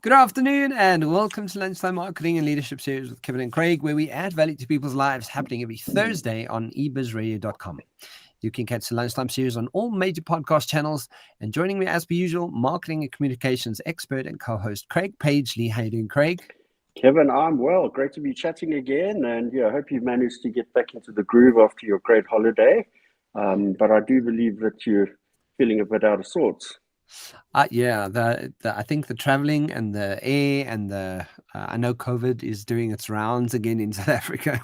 Good afternoon and welcome to Lunchtime Marketing and Leadership Series with Kevin and Craig, where we add value to people's lives, happening every Thursday on ebizradio.com. You can catch the Lunchtime Series on all major podcast channels. And joining me as per usual, marketing and communications expert and co-host Craig Pagely. How you doing, Craig? Kevin, I'm well. Great to be chatting again. And I hope you've managed to get back into the groove after your great holiday. But I do believe that you're feeling a bit out of sorts. I think the traveling and the air and I know COVID is doing its rounds again in South Africa,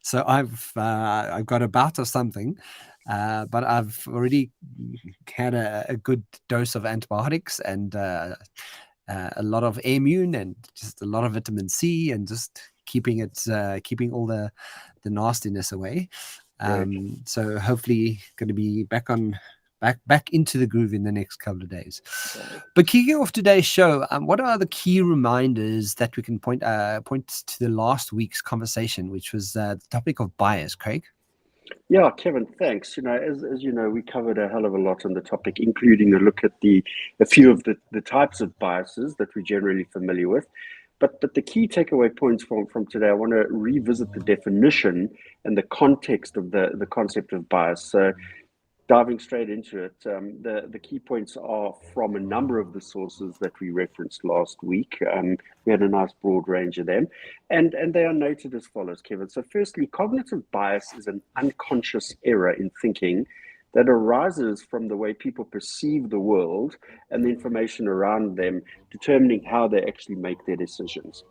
so I've got a bout of something, but I've already had a good dose of antibiotics and a lot of Immune and just a lot of vitamin C and just keeping all the nastiness away. So hopefully going to be back into the groove in the next couple of days. But kicking off today's show, what are the key reminders that we can point to the last week's conversation, which was the topic of bias, Craig? Yeah, Kevin, thanks. As you know, we covered a hell of a lot on the topic, including a look at a few of the types of biases that we're generally familiar with. But the key takeaway points from today, I want to revisit the definition and the context of the concept of bias. So diving straight into it, the key points are from a number of the sources that we referenced last week. We had a nice broad range of them, and they are noted as follows, Kevin. So firstly, cognitive bias is an unconscious error in thinking that arises from the way people perceive the world and the information around them, determining how they actually make their decisions.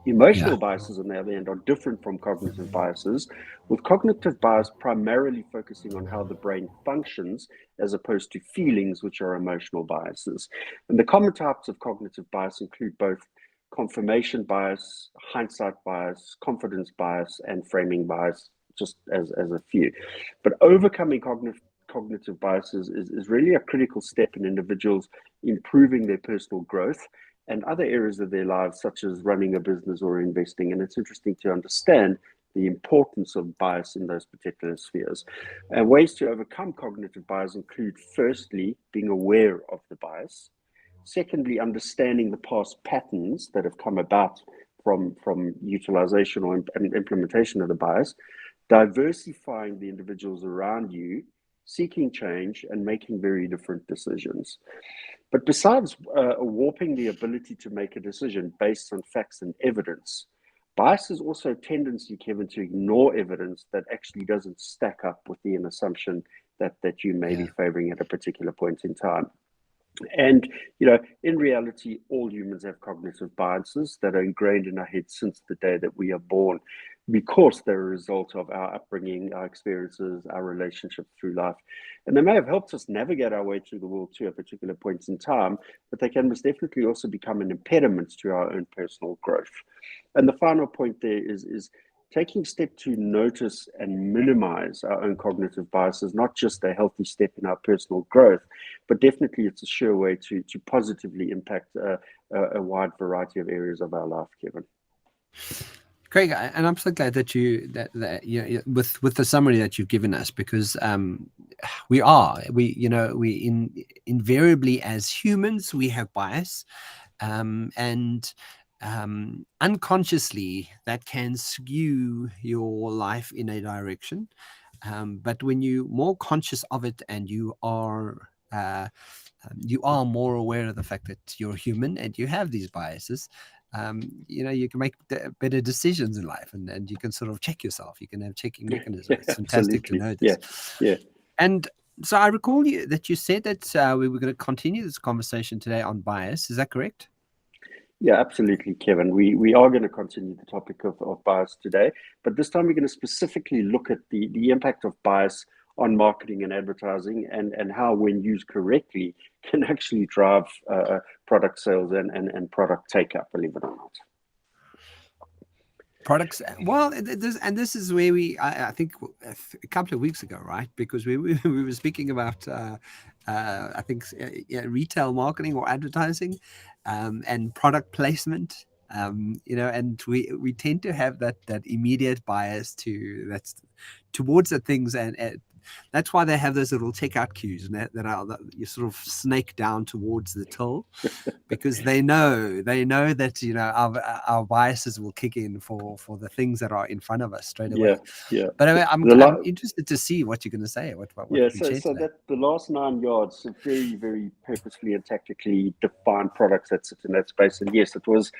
Emotional biases, on the other hand, are different from cognitive biases, with cognitive bias primarily focusing on how the brain functions as opposed to feelings, which are emotional biases. And the common types of cognitive bias include both confirmation bias, hindsight bias, confidence bias, and framing bias, just as a few. But overcoming cognitive biases is really a critical step in individuals improving their personal growth and other areas of their lives, such as running a business or investing. And it's interesting to understand the importance of bias in those particular spheres. And ways to overcome cognitive bias include, firstly, being aware of the bias. Secondly, understanding the past patterns that have come about from utilization or implementation of the bias. Diversifying the individuals around you, seeking change, and making very different decisions. But besides warping the ability to make a decision based on facts and evidence, bias is also a tendency, Kevin, to ignore evidence that actually doesn't stack up with an assumption that you may be favoring at a particular point in time. And, in reality, all humans have cognitive biases that are ingrained in our heads since the day that we are born, because they're a result of our upbringing, our experiences, our relationships through life. And they may have helped us navigate our way through the world to a particular point in time, but they can most definitely also become an impediment to our own personal growth. And the final point there is taking step to notice and minimize our own cognitive biases, not just a healthy step in our personal growth, but definitely it's a sure way to positively impact a wide variety of areas of our life, Kevin. Craig, and I'm so glad that with the summary that you've given us, because we invariably as humans we have bias, and unconsciously that can skew your life in a direction. But when you're more conscious of it and you are more aware of the fact that you're human and you have these biases, you can make better decisions in life, and you can sort of check yourself. You can have checking mechanisms. It's fantastic to know this. Yeah. And so I recall that you said that we were going to continue this conversation today on bias. Is that correct? Yeah, absolutely, Kevin. We are going to continue the topic of bias today, but this time we're going to specifically look at the impact of bias on marketing and advertising, and how, when used correctly, can actually drive product sales and product take-up, believe it or not. Products. Well, this is where I think a couple of weeks ago, right? Because we were speaking about I think retail marketing or advertising, and product placement. And we tend to have that immediate bias towards the things and That's why they have those little checkout queues, and that you sort of snake down towards the till, because they know that our biases will kick in for the things that are in front of us straight away. Yeah. But I'm interested to see what you're going to say. What Yeah, you can share so today. that the last 9 yards are very, very purposefully and tactically defined products that sit in that space. And yes, it was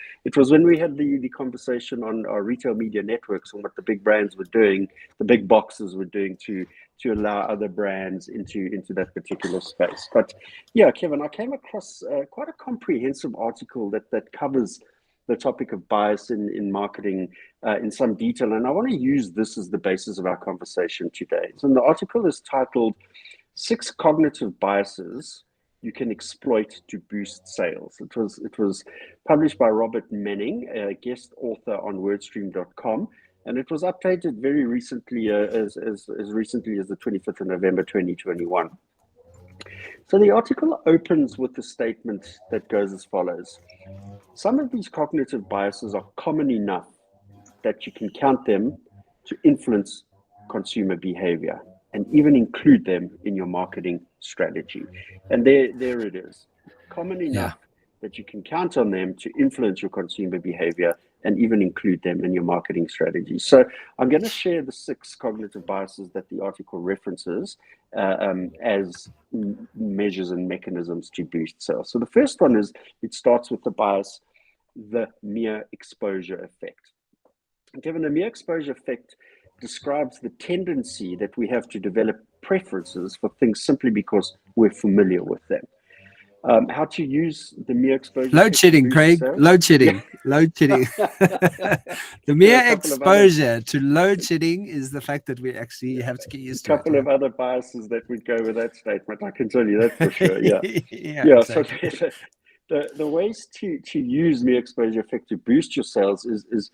when we had the conversation on our retail media networks on what the big brands were doing, the big boxes were doing to allow other brands into that particular space. But yeah, Kevin, I came across quite a comprehensive article that covers the topic of bias in marketing in some detail. And I want to use this as the basis of our conversation today. So the article is titled 6 Cognitive Biases You Can Exploit to Boost Sales. It was published by Robert Menning, a guest author on wordstream.com. And it was updated very recently, as recently as the 25th of November, 2021. So the article opens with a statement that goes as follows. Some of these cognitive biases are common enough that you can count them to influence consumer behavior and even include them in your marketing strategy. And there it is. Common enough that you can count on them to influence your consumer behavior and even include them in your marketing strategy. So I'm going to share the 6 cognitive biases that the article references as measures and mechanisms to boost sales. So the first one is, it starts with the bias, the mere exposure effect. Given the mere exposure effect describes the tendency that we have to develop preferences for things simply because we're familiar with them. How to use the mere exposure. Load shedding, Craig. Load shedding. Load shedding. The mere exposure to load shedding is the fact that we actually have to get used to it. A couple of other biases that would go with that statement, I can tell you that for sure. Yeah. Exactly. So the ways to use mere exposure effect to boost your sales is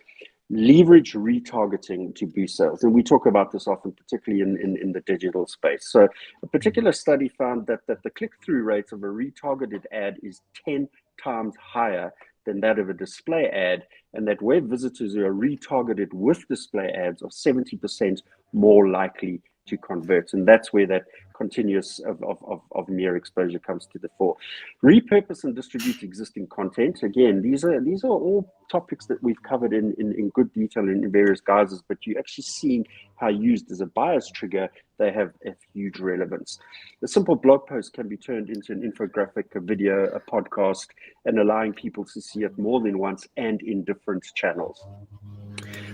leverage retargeting to boost sales. And we talk about this often, particularly in the digital space. So a particular study found that the click-through rate of a retargeted ad is 10 times higher than that of a display ad, and that web visitors who are retargeted with display ads are 70% more likely to convert. And that's where that continuous of mere exposure comes to the fore. Repurpose and distribute existing content. Again, these are all topics that we've covered in good detail in various guises, but you're actually seeing how used as a bias trigger, they have a huge relevance. A simple blog post can be turned into an infographic, a video, a podcast, and allowing people to see it more than once and in different channels.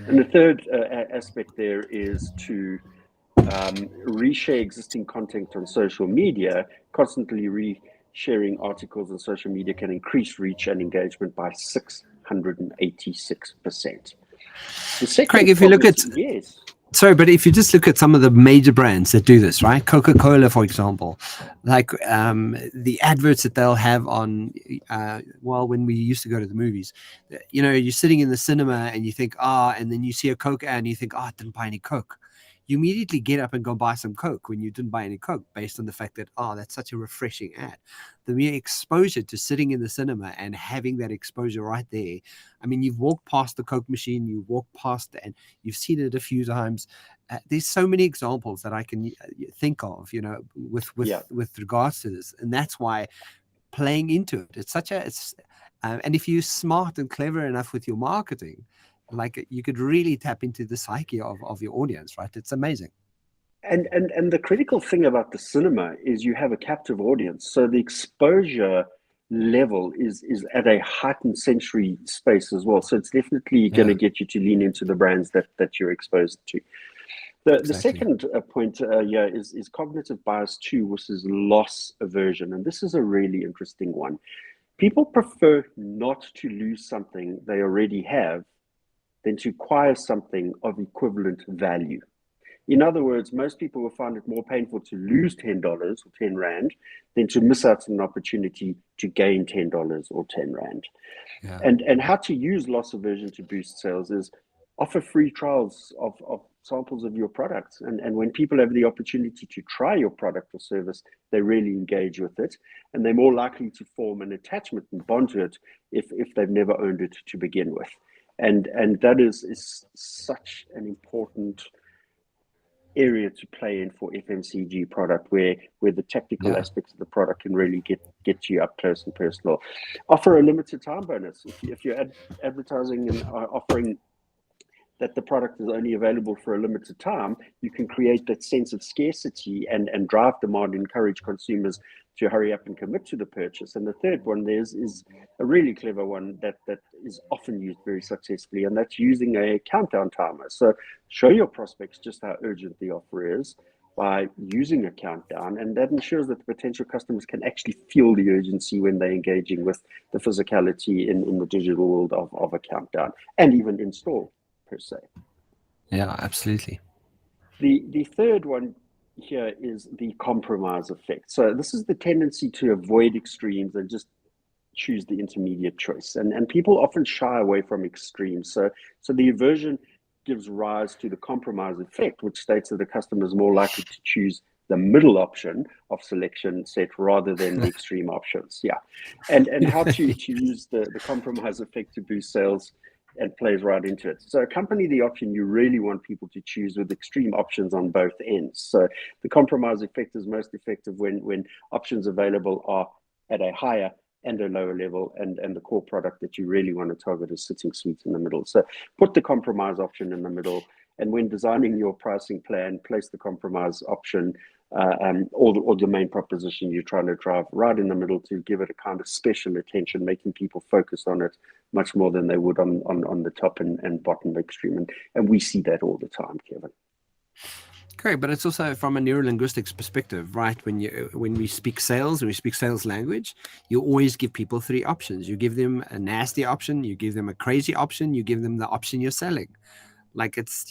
And the third aspect there is to reshare existing content on social media. Constantly resharing articles on social media can increase reach and engagement by 686%. Craig, if you look at sorry, but if you just look at some of the major brands that do this, right? Coca-Cola, for example, like the adverts that they'll have on, when we used to go to the movies, you're sitting in the cinema and you think, and then you see a Coke ad and you think, I didn't buy any Coke. You immediately get up and go buy some Coke when you didn't buy any Coke, based on the fact that, that's such a refreshing ad. The mere exposure to sitting in the cinema and having that exposure right there. I mean, you've walked past the Coke machine, you walk past and you've seen it a few times. There's so many examples that I can think of, with regards to this. And that's why playing into it, and if you're smart and clever enough with your marketing, like, you could really tap into the psyche of your audience, right? It's amazing. And the critical thing about the cinema is you have a captive audience. So the exposure level is at a heightened sensory space as well. So it's definitely going to get you to lean into the brands that you're exposed to. The second point is cognitive bias 2, which is loss aversion. And this is a really interesting one. People prefer not to lose something they already have than to acquire something of equivalent value. In other words, most people will find it more painful to lose $10 or 10 Rand than to miss out on an opportunity to gain $10 or 10 Rand. Yeah. And how to use loss aversion to boost sales is offer free trials of samples of your products. And when people have the opportunity to try your product or service, they really engage with it. And they're more likely to form an attachment and bond to it if they've never owned it to begin with. And that is such an important area to play in for FMCG product, where the technical Yeah. aspects of the product can really get you up close and personal. Offer a limited time bonus if you're advertising and offering that the product is only available for a limited time. You can create that sense of scarcity and drive demand, encourage consumers to hurry up and commit to the purchase. And the third one is a really clever one that is often used very successfully, and that's using a countdown timer. So show your prospects just how urgent the offer is by using a countdown, and that ensures that the potential customers can actually feel the urgency when they're engaging with the physicality in the digital world of a countdown, and even in store per se. Yeah, absolutely. The third one here is the compromise effect. So this is the tendency to avoid extremes and just choose the intermediate choice. And people often shy away from extremes. So the aversion gives rise to the compromise effect, which states that the customer is more likely to choose the middle option of selection set rather than the extreme options. Yeah. And how to use the compromise effect to boost sales, and plays right into it. So accompany the option you really want people to choose with extreme options on both ends. So the compromise effect is most effective when options available are at a higher and a lower level, and the core product that you really want to target is sitting sweet in the middle. So put the compromise option in the middle, and when designing your pricing plan, place the compromise option or the main proposition you're trying to drive right in the middle to give it a kind of special attention, making people focus on it much more than they would on the top and bottom extreme. And we see that all the time, Kevin. Correct, but it's also from a neurolinguistics perspective, right? When we speak sales, when we speak sales language, you always give people three options. You give them a nasty option, you give them a crazy option, you give them the option you're selling. Like it's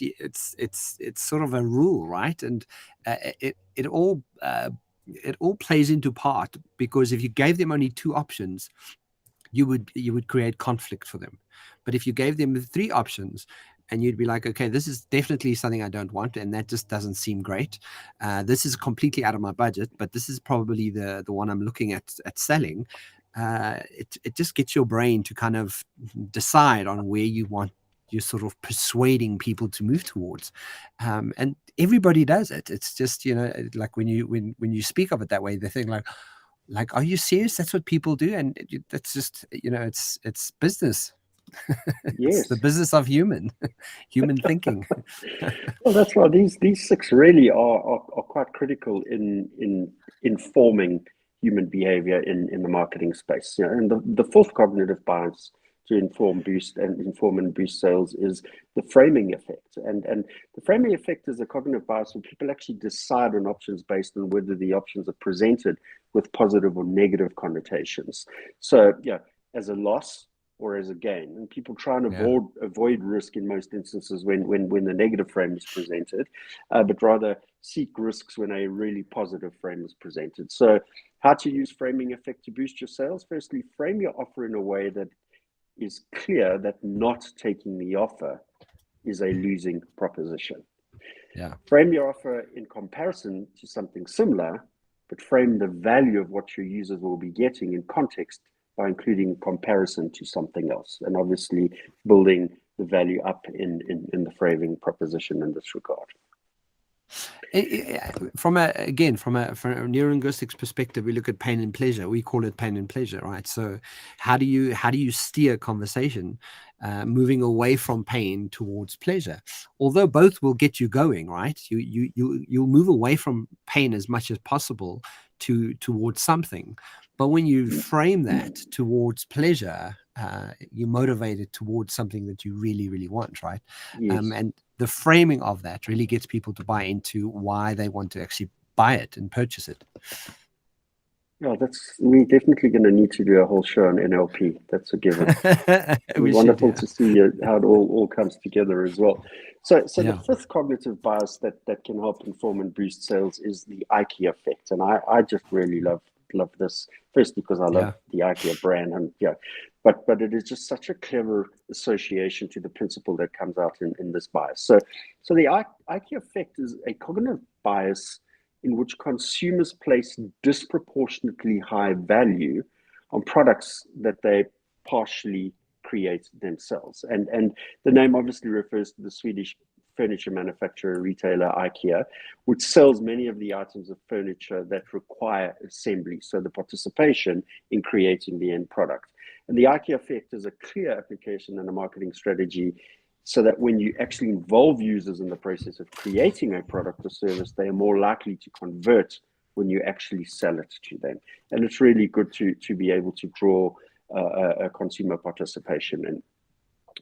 sort of a rule, right? And it all plays into part, because if you gave them only two options, you would create conflict for them. But if you gave them three options, and you'd be like, okay, this is definitely something I don't want, and that just doesn't seem great. This is completely out of my budget, but this is probably the one I'm looking at selling. It just gets your brain to kind of decide on where you're sort of persuading people to move towards, and everybody does it. It's just, like when you speak of it that way, they think like, are you serious? That's what people do, and that's just, it's business. It's the Yes. business of human thinking. Well, that's why these six really are quite critical in informing human behavior in the marketing space. And the fourth cognitive bias to inform and boost sales is the framing effect. And the framing effect is a cognitive bias where people actually decide on options based on whether the options are presented with positive or negative connotations. So, as a loss or as a gain, and people try and avoid risk in most instances when the negative frame is presented, but rather seek risks when a really positive frame is presented. So how to use framing effect to boost your sales? Firstly, frame your offer in a way that is clear that not taking the offer is a losing proposition. Yeah. Frame your offer in comparison to something similar, but frame the value of what your users will be getting in context by including comparison to something else, and obviously building the value up in the framing proposition in this regard. From a neurolinguistics perspective, we look at pain and pleasure. We call it pain and pleasure, right? So how do you steer conversation moving away from pain towards pleasure? Although both will get you going, right? You'll move away from pain as much as possible towards something. But when you frame that towards pleasure, you're motivated towards something that you really, really want, right? Yes. And the framing of that really gets people to buy into why they want to actually buy it and purchase it. Yeah, we're definitely going to need to do a whole show on NLP. That's a given. Wonderful to see how it all comes together as well. So the fifth cognitive bias that can help inform and boost sales is the IKEA effect. And I just really love this, first because I love the IKEA brand, and but it is just such a clever association to the principle that comes out in this bias. So the IKEA effect is a cognitive bias in which consumers place disproportionately high value on products that they partially create themselves. And the name obviously refers to the Swedish furniture manufacturer, retailer, IKEA, which sells many of the items of furniture that require assembly, so the participation in creating the end product. And the IKEA effect is a clear application and a marketing strategy so that when you actually involve users in the process of creating a product or service, they are more likely to convert when you actually sell it to them. And it's really good to be able to draw a consumer participation in.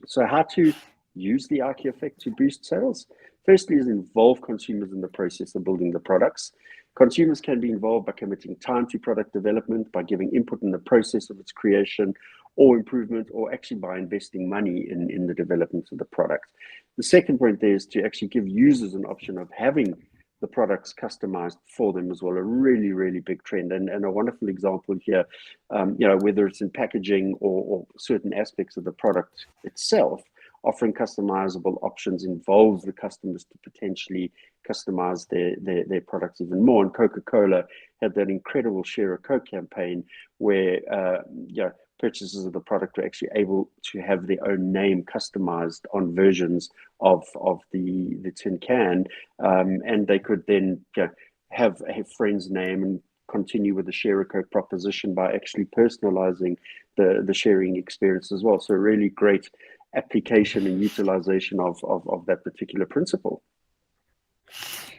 So how to use the IKEA effect to boost sales? Firstly is involve consumers in the process of building the products. Consumers can be involved by committing time to product development, by giving input in the process of its creation or improvement, or actually by investing money in the development of the product. The second point there is to actually give users an option of having the products customized for them as well, a really, really big trend. And a wonderful example here, whether it's in packaging or certain aspects of the product itself, offering customizable options involves the customers to potentially customize their products even more. And Coca-Cola had that incredible Share a Coke campaign where purchasers of the product were actually able to have their own name customized on versions of the tin can, and they could then have a friend's name and continue with the Share a Coke proposition by actually personalizing the sharing experience as well. So really great application and utilization of that particular principle.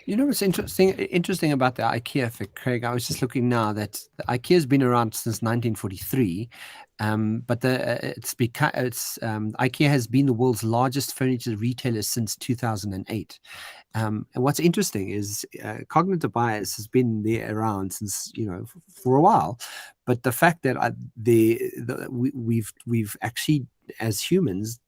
You know what's interesting about the IKEA effect, Craig? I was just looking now that IKEA has been around since 1943, but IKEA has been the world's largest furniture retailer since 2008. And what's interesting is cognitive bias has been there around since for a while, but the fact that we've actually as humans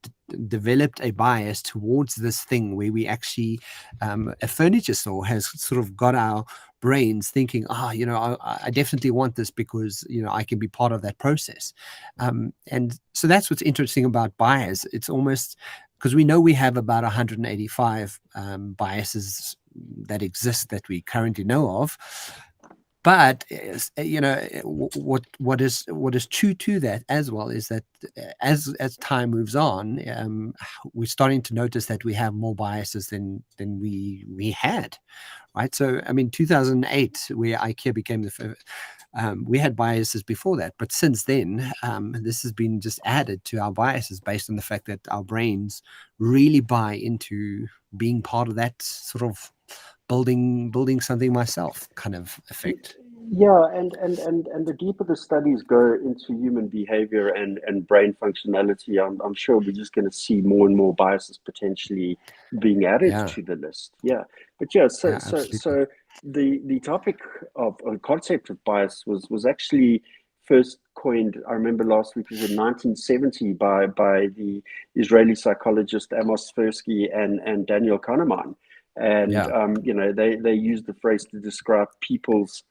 developed a bias towards this thing where we actually a furniture store has sort of got our brains thinking, I definitely want this because I can be part of that process, and so that's what's interesting about bias. It's almost because we know we have about 185 biases that exist that we currently know of. But what is true to that as well is that as time moves on, we're starting to notice that we have more biases than we had, right? So I mean, 2008, where IKEA became the first, we had biases before that, but since then, this has been just added to our biases based on the fact that our brains really buy into being part of that sort of building something myself kind of effect. Yeah, and the deeper the studies go into human behavior and brain functionality, I'm sure we're just going to see more and more biases potentially being added to the list. Yeah, but so the topic of concept of bias was actually first coined, I remember last week, was in 1970 by the Israeli psychologist Amos Tversky and Daniel Kahneman. And they used the phrase to describe people's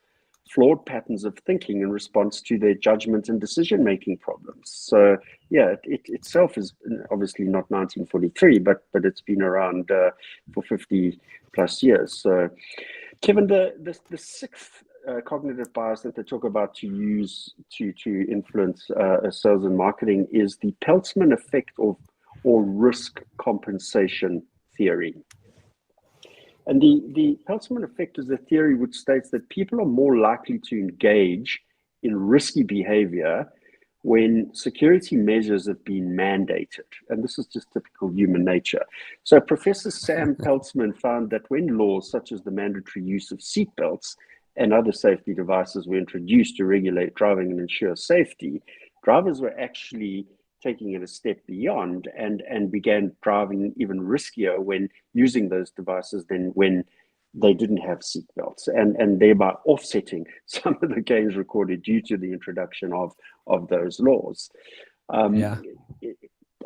flawed patterns of thinking in response to their judgment and decision-making problems. So yeah, it itself is obviously not 1943, but it's been around for 50 plus years. So Kevin, the sixth cognitive bias that they talk about to use to influence sales and marketing is the Peltzman effect or risk compensation theory. And the Peltzman effect is a theory which states that people are more likely to engage in risky behavior when security measures have been mandated. And this is just typical human nature. So Professor Sam Peltzman found that when laws such as the mandatory use of seatbelts and other safety devices were introduced to regulate driving and ensure safety, drivers were actually taking it a step beyond and began driving even riskier when using those devices than when they didn't have seatbelts, and thereby offsetting some of the gains recorded due to the introduction of those laws.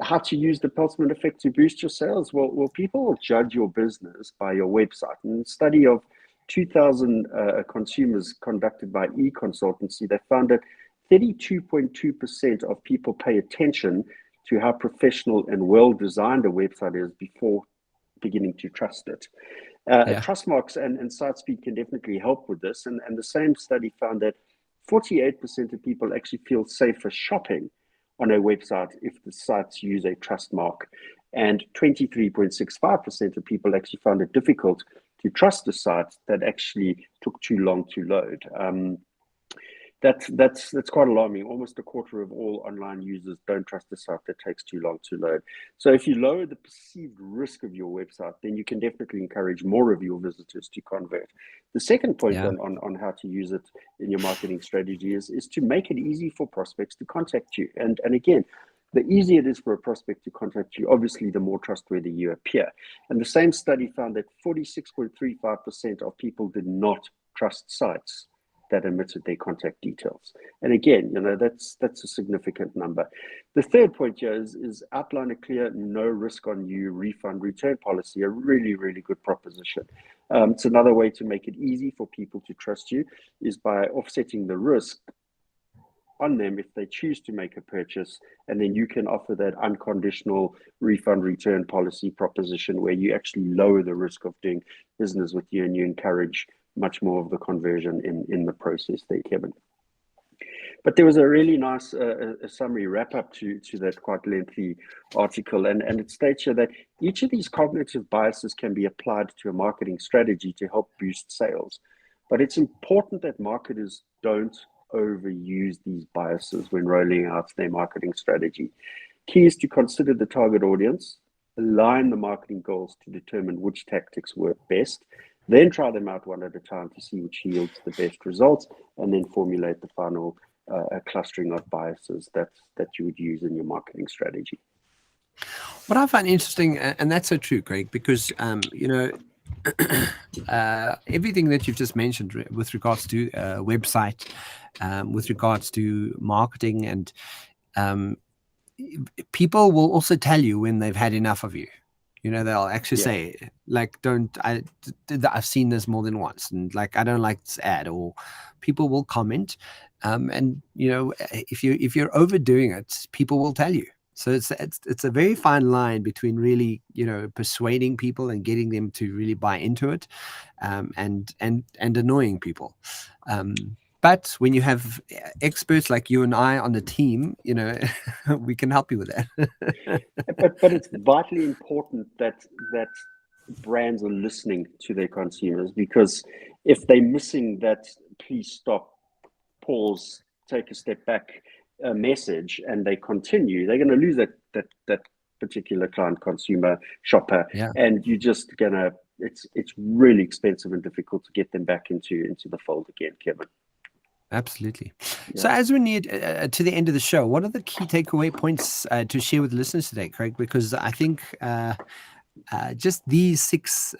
How to use the Peltzman effect to boost your sales? Well, people will judge your business by your website. And a study of 2,000 consumers conducted by eConsultancy, they found that 32.2% of people pay attention to how professional and well-designed a website is before beginning to trust it. Trustmarks and SiteSpeed can definitely help with this. And the same study found that 48% of people actually feel safer shopping on a website if the sites use a Trustmark. and 23.65% of people actually found it difficult to trust a site that actually took too long to load. That's quite alarming. Almost a quarter of all online users don't trust a site that takes too long to load. So if you lower the perceived risk of your website, then you can definitely encourage more of your visitors to convert. The second point Yeah. on how to use it in your marketing strategy is to make it easy for prospects to contact you. And again, the easier it is for a prospect to contact you, obviously, the more trustworthy you appear. And the same study found that 46.35% of people did not trust sites that omitted their contact details. And again, that's a significant number. The third point here is outline a clear no risk on you refund return policy, a really, really good proposition. It's another way to make it easy for people to trust you is by offsetting the risk on them if they choose to make a purchase, and then you can offer that unconditional refund return policy proposition where you actually lower the risk of doing business with you and you encourage much more of the conversion in the process there, Kevin. But there was a really nice a summary wrap up to that quite lengthy article, and it states here that each of these cognitive biases can be applied to a marketing strategy to help boost sales. But it's important that marketers don't overuse these biases when rolling out their marketing strategy. Key is to consider the target audience, align the marketing goals to determine which tactics work best, then try them out one at a time to see which yields the best results, and then formulate the final clustering of biases that you would use in your marketing strategy. What I find interesting, and that's so true, Craig, because everything that you've just mentioned with regards to website, with regards to marketing, and people will also tell you when they've had enough of you. They'll actually say, like, I've seen this more than once, and like, I don't like this ad, or people will comment. And if you're overdoing it, people will tell you. So it's a very fine line between really, persuading people and getting them to really buy into it, and annoying people. But when you have experts like you and I on the team, we can help you with that. but it's vitally important that brands are listening to their consumers, because if they're missing that please stop, pause, take a step back message, and they continue, they're going to lose that particular client, consumer, shopper, and you're just gonna it's really expensive and difficult to get them back into the fold again, Kevin. Absolutely. So as we need to the end of the show, what are the key takeaway points to share with listeners today, Craig? Because I think just these 6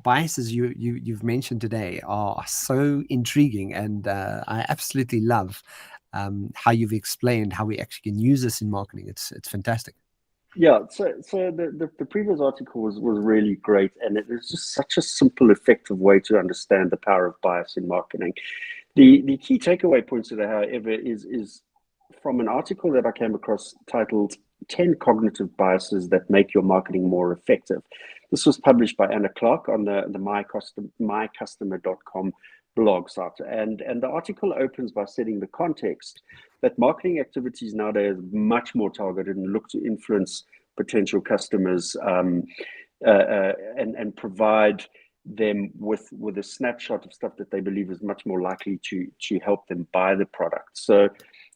biases you've mentioned today are so intriguing, and I absolutely love how you've explained how we actually can use this in marketing. It's fantastic. Yeah, so the previous article was really great, and it is just such a simple, effective way to understand the power of bias in marketing. The key takeaway points of that, however, is from an article that I came across titled 10 Cognitive Biases That Make Your Marketing More Effective. This was published by Anna Clark on the mycustomer.com blog site. And the article opens by setting the context that marketing activities nowadays are much more targeted and look to influence potential customers and provide them with a snapshot of stuff that they believe is much more likely to help them buy the product. So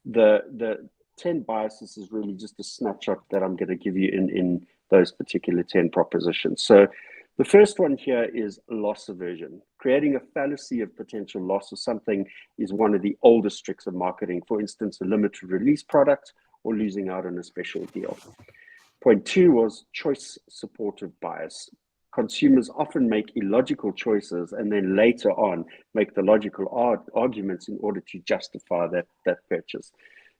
the 10 biases is really just a snapshot that I'm going to give you in those particular 10 propositions. So the first one here is loss aversion. Creating a fallacy of potential loss of something is one of the oldest tricks of marketing. For instance, a limited release product or losing out on a special deal. Point 2 was choice supportive bias. Consumers often make illogical choices and then later on make the logical arguments in order to justify that purchase.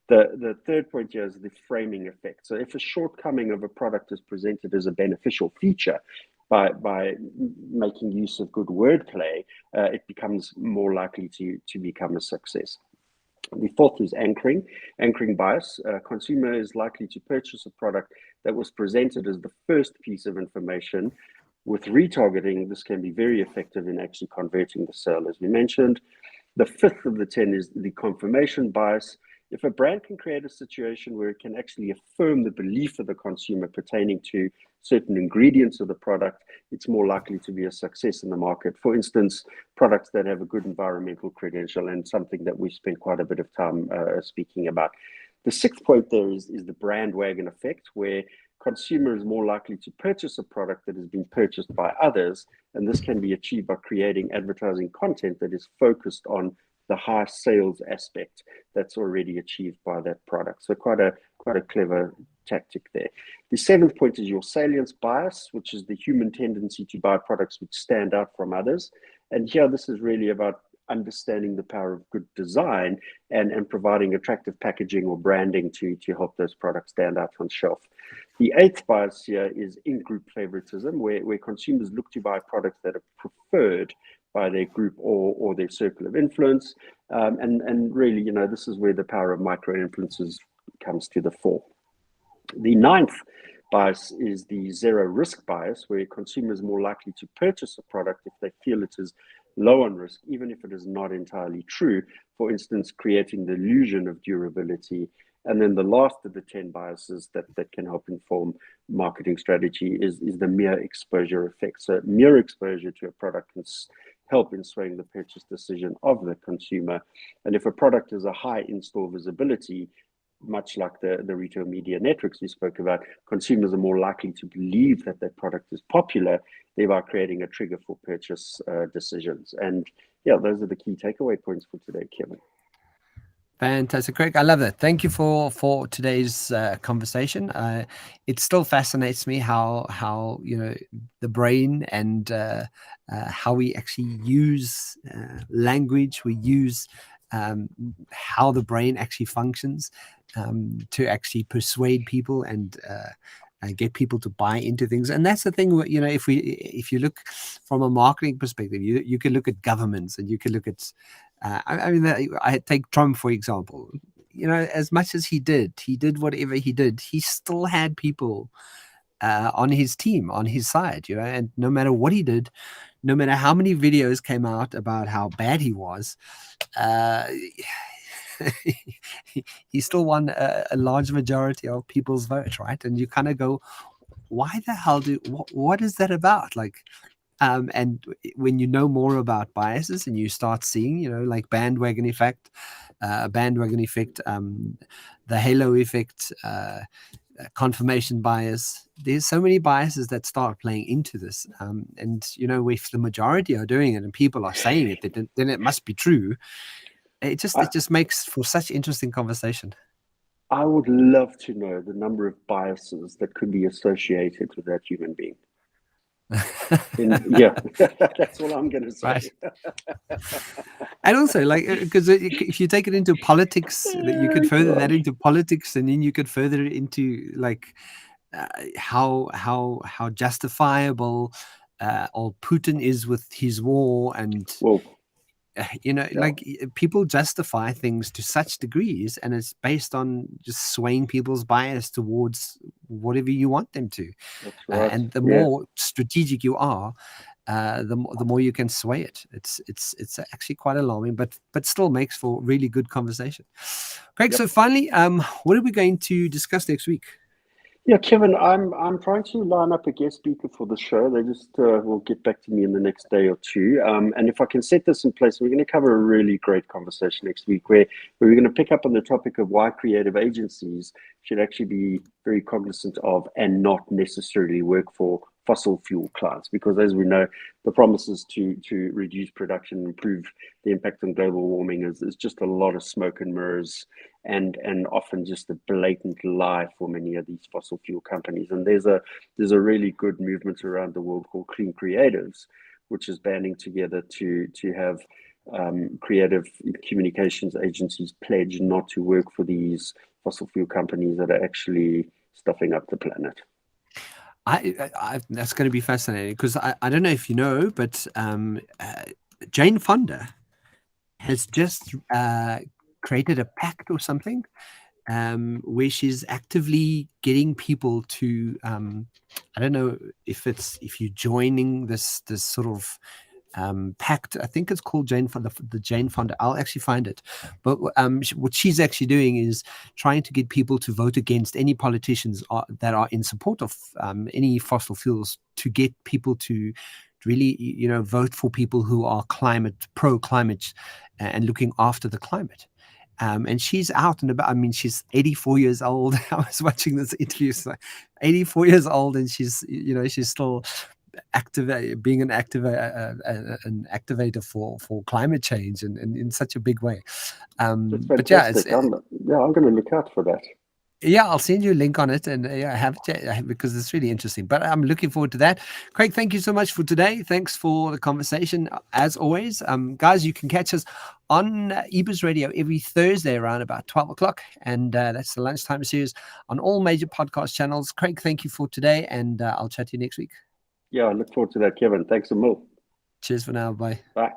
The third point here is the framing effect. So if a shortcoming of a product is presented as a beneficial feature by making use of good wordplay, it becomes more likely to become a success. The fourth is anchoring bias. A consumer is likely to purchase a product that was presented as the first piece of information. With retargeting, this can be very effective in actually converting the sale, as we mentioned. The fifth of the 10 is the confirmation bias. if a brand can create a situation where it can actually affirm the belief of the consumer pertaining to certain ingredients of the product, it's more likely to be a success in the market. For instance, products that have a good environmental credential, and something that we spent quite a bit of time speaking about. The sixth point there is the brand wagon effect, where consumer is more likely to purchase a product that has been purchased by others, and this can be achieved by creating advertising content that is focused on the high sales aspect that's already achieved by that product. So quite a clever tactic there. The seventh point is your salience bias, which is the human tendency to buy products which stand out from others. And here, this is really about understanding the power of good design and providing attractive packaging or branding to help those products stand out on shelf. The eighth bias here is in-group favoritism, where consumers look to buy products that are preferred by their group or their circle of influence. And really, this is where the power of micro-influencers comes to the fore. The ninth bias is the zero risk bias, where consumers are more likely to purchase a product if they feel it is low on risk, even if it is not entirely true. For instance, creating the illusion of durability. And then the last of the 10 biases that can help inform marketing strategy is the mere exposure effect. So mere exposure to a product can help in swaying the purchase decision of the consumer. And if a product has a high in-store visibility, much like the retail media networks we spoke about, consumers are more likely to believe that that product is popular, thereby creating a trigger for purchase decisions. And yeah, those are the key takeaway points for today, Kevin. Fantastic, Craig. I love that. Thank you for today's conversation. It still fascinates me how the brain and how we actually use language. We use how the brain actually functions to actually persuade people and get people to buy into things. And that's the thing. If you look from a marketing perspective, you can look at governments, and you can look at I take Trump, for example. As much as he did whatever he did, he still had people on his team, on his side, and no matter what he did, no matter how many videos came out about how bad he was, he still won a large majority of people's vote, right? And you kind of go, why the hell what is that about? And when you know more about biases and you start seeing, like bandwagon effect, the halo effect, confirmation bias, there's so many biases that start playing into this. And if the majority are doing it and people are saying it, then it must be true. It just makes for such interesting conversation. I would love to know the number of biases that could be associated with that human being. Yeah, that's all I'm going to say. Right. And also, because if you take it into politics, you could further that into politics, and then you could further it into how justifiable or Putin is with his war, and people justify things to such degrees, and it's based on just swaying people's bias towards whatever you want them to. That's right. And the more strategic you are, the more you can sway it. It's actually quite alarming, but still makes for really good conversation. Craig, so finally, what are we going to discuss next week? Yeah, Kevin, I'm trying to line up a guest speaker for the show. They just will get back to me in the next day or two. And if I can set this in place, we're going to cover a really great conversation next week where we're going to pick up on the topic of why creative agencies should actually be very cognizant of and not necessarily work for fossil fuel clients, because as we know, the promises to reduce production, improve the impact on global warming is just a lot of smoke and mirrors, and often just a blatant lie for many of these fossil fuel companies. And there's a really good movement around the world called Clean Creatives, which is banding together to have creative communications agencies pledge not to work for these fossil fuel companies that are actually stuffing up the planet. That's going to be fascinating, because I don't know if you know, but Jane Fonda has just created a pact or something where she's actively getting people to I don't know if you're joining this sort of pact. I think it's called Jane Fonda, the Jane Fonda. I'll actually find it. But what she's actually doing is trying to get people to vote against any politicians that are in support of any fossil fuels, to get people to really, vote for people who are pro-climate and looking after the climate. And she's out and about. I mean, she's 84 years old. I was watching this interview. So 84 years old, and she's still being an activator for climate change, and in such a big way. That's But yeah, fantastic. I'm going to look out for that. yeah, I'll send you a link on it, and because it's really interesting. But I'm looking forward to that. Craig, thank you so much for today. Thanks for the conversation, as always. Guys, you can catch us on eBiz Radio every Thursday around about 12 o'clock, and that's the lunchtime series on all major podcast channels. Craig, thank you for today, and I'll chat to you next week. Yeah, I look forward to that, Kevin. Thanks a mil. Cheers for now. Bye. Bye.